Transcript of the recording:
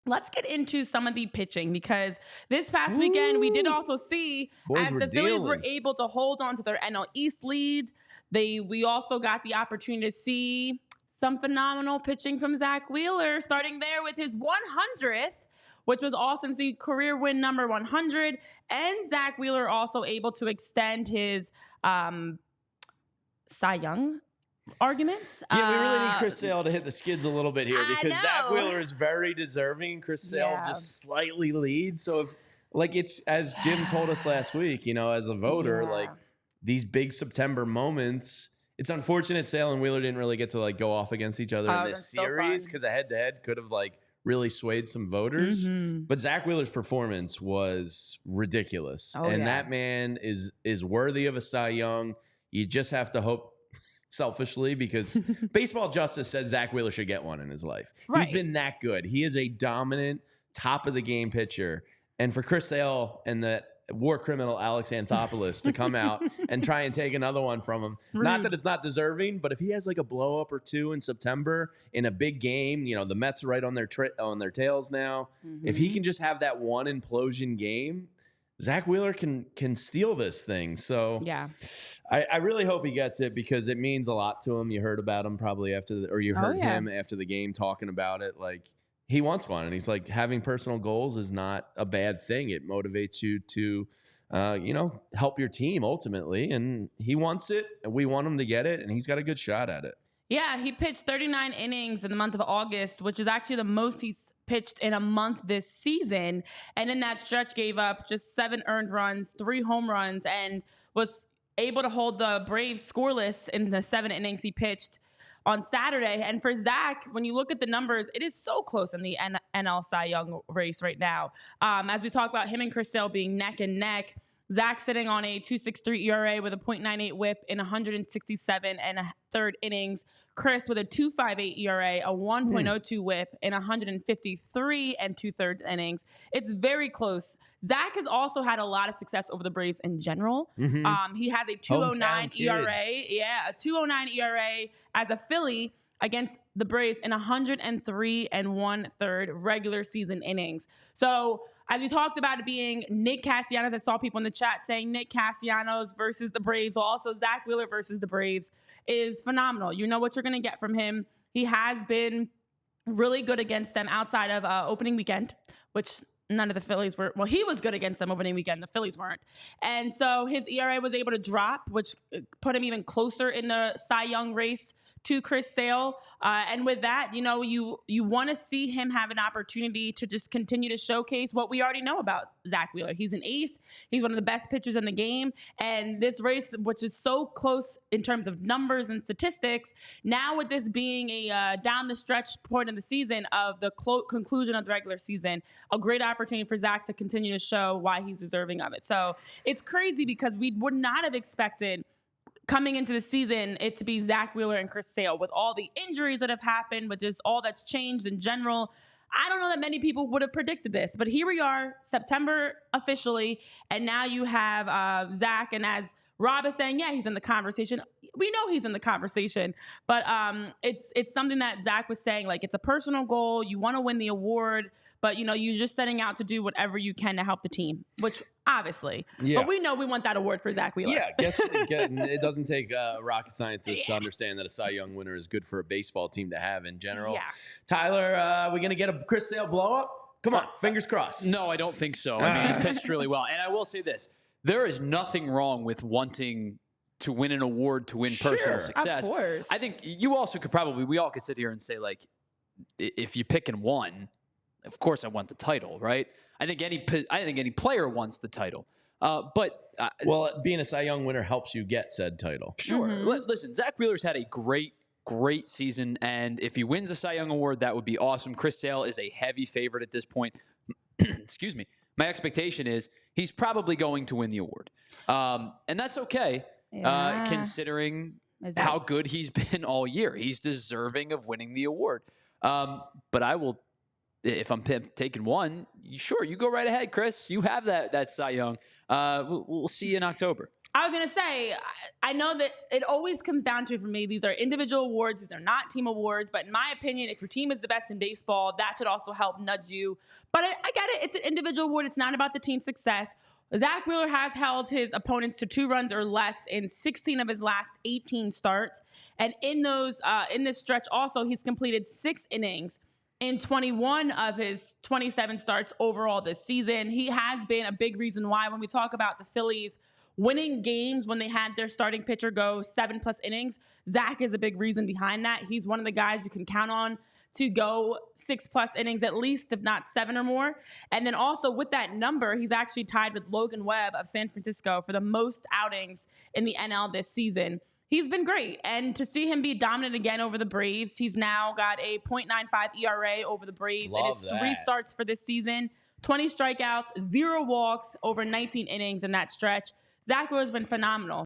let's get into some of the pitching, because this past weekend we did also see Boys as were the Phillies were dealing. able to hold on to their NL East lead. We also got the opportunity to see some phenomenal pitching from Zack Wheeler, starting there with his 100th, which was awesome to see, career win number 100. And Zack Wheeler also able to extend his Cy Young arguments. Yeah, we really need Chris Sale to hit the skids a little bit here, I because Zack know. Wheeler is very deserving. Chris Sale Yeah. just slightly leads. So if, like, it's as Jim told us last week, as a voter, Yeah. like these big September moments, it's unfortunate Sale and Wheeler didn't really get to like go off against each other in this that's so series, fun. because a head-to-head could have like really swayed some voters. But Zack Wheeler's performance was ridiculous. And yeah. that man is worthy of a Cy Young. You just have to hope, selfishly, because baseball justice says Zack Wheeler should get one in his life. Right. He's been that good. He is a dominant, top of the game pitcher. And for Chris Sale and the war criminal Alex Anthopoulos to come out and try and take another one from him, not that it's not deserving, but if he has like a blow up or two in September in a big game, the Mets are right on their tails now. If he can just have that one implosion game, Zack Wheeler can steal this thing. So Yeah. I really hope he gets it, because it means a lot to him. You heard about him probably or you heard him after the game talking about it. Like, he wants one, and he's like, having personal goals is not a bad thing. It motivates you to, help your team ultimately, and he wants it. And we want him to get it, and he's got a good shot at it. Yeah, he pitched 39 innings in the month of August, which is actually the most he's pitched in a month this season. And in that stretch, gave up just 7 earned runs, 3 home runs, and was able to hold the Braves scoreless in the 7 innings he pitched on Saturday. And for Zach, when you look at the numbers, it is so close in the NL Cy Young race right now. As we talk about him and Chris Sale being neck and neck, Zach sitting on a 2.63 ERA with a .98 WHIP in 167 and a third innings. Chris with a 2.58 ERA, a 1.02 WHIP in 153 and 2/3 innings. It's very close. Zach has also had a lot of success over the Braves in general. He has a 2.09 ERA. Yeah, a 2.09 ERA as a Philly against the Braves in 103 and 1/3 regular season innings. So, as we talked about it being Nick Castellanos, I saw people in the chat saying Nick Castellanos versus the Braves, well, also Zack Wheeler versus the Braves is phenomenal. You know what you're going to get from him. He has been really good against them outside of opening weekend, which none of the Phillies were. Well, he was good against them opening weekend. The Phillies weren't. And so his ERA was able to drop, which put him even closer in the Cy Young race to Chris Sale. And with that, you want to see him have an opportunity to just continue to showcase what we already know about Zack Wheeler. He's an ace. He's one of the best pitchers in the game. And this race, which is so close in terms of numbers and statistics, now with this being a down the stretch point of the season of the conclusion of the regular season, a great opportunity for Zach to continue to show why he's deserving of it. So it's crazy, because we would not have expected coming into the season it to be Zack Wheeler and Chris Sale, with all the injuries that have happened, but just all that's changed in general. I don't know that many people would have predicted this, but here we are, September officially, and now you have Zach, and as Rob is saying, yeah, he's in the conversation. We know he's in the conversation, but it's something that Zach was saying, like, it's a personal goal. You want to win the award, but you're just setting out to do whatever you can to help the team, which obviously, but we know we want that award for Zack Wheeler. Yeah, it doesn't take a rocket scientist to understand that a Cy Young winner is good for a baseball team to have in general. Yeah. Tyler, we're going to get a Chris Sale blow up? Come on, fingers crossed. No, I don't think so. I mean, he's pitched really well. And I will say this. There is nothing wrong with wanting to win an award to win personal success. Of course. I think you also could we all could sit here and say, like, if you pick and one, of course I want the title, right? I think any player wants the title. But being a Cy Young winner helps you get said title. Sure. Listen, Zack Wheeler's had a great season, and if he wins the Cy Young award, that would be awesome. Chris Sale is a heavy favorite at this point. Excuse me. My expectation is he's probably going to win the award. And that's okay, considering how good he's been all year. He's deserving of winning the award. But I will, if I'm taking one, sure, you go right ahead, Chris. You have that Cy Young. We'll see you in October. I was going to say, I know that it always comes down to, for me, these are individual awards. These are not team awards. But in my opinion, if your team is the best in baseball, that should also help nudge you. But I get it. It's an individual award. It's not about the team success. Zack Wheeler has held his opponents to 2 runs or less in 16 of his last 18 starts. And in this stretch also, he's completed 6 innings in 21 of his 27 starts overall this season. He has been a big reason why, when we talk about the Phillies winning games when they had their starting pitcher go 7+ innings, Zack is a big reason behind that. He's one of the guys you can count on to go 6+ innings at least, if not 7 or more. And then also with that number, he's actually tied with Logan Webb of San Francisco for the most outings in the NL this season. He's been great. And to see him be dominant again over the Braves, he's now got a .95 ERA over the Braves in his 3 starts for this season. 20 strikeouts, 0 walks over 19 innings in that stretch. Zack Wheeler's been phenomenal.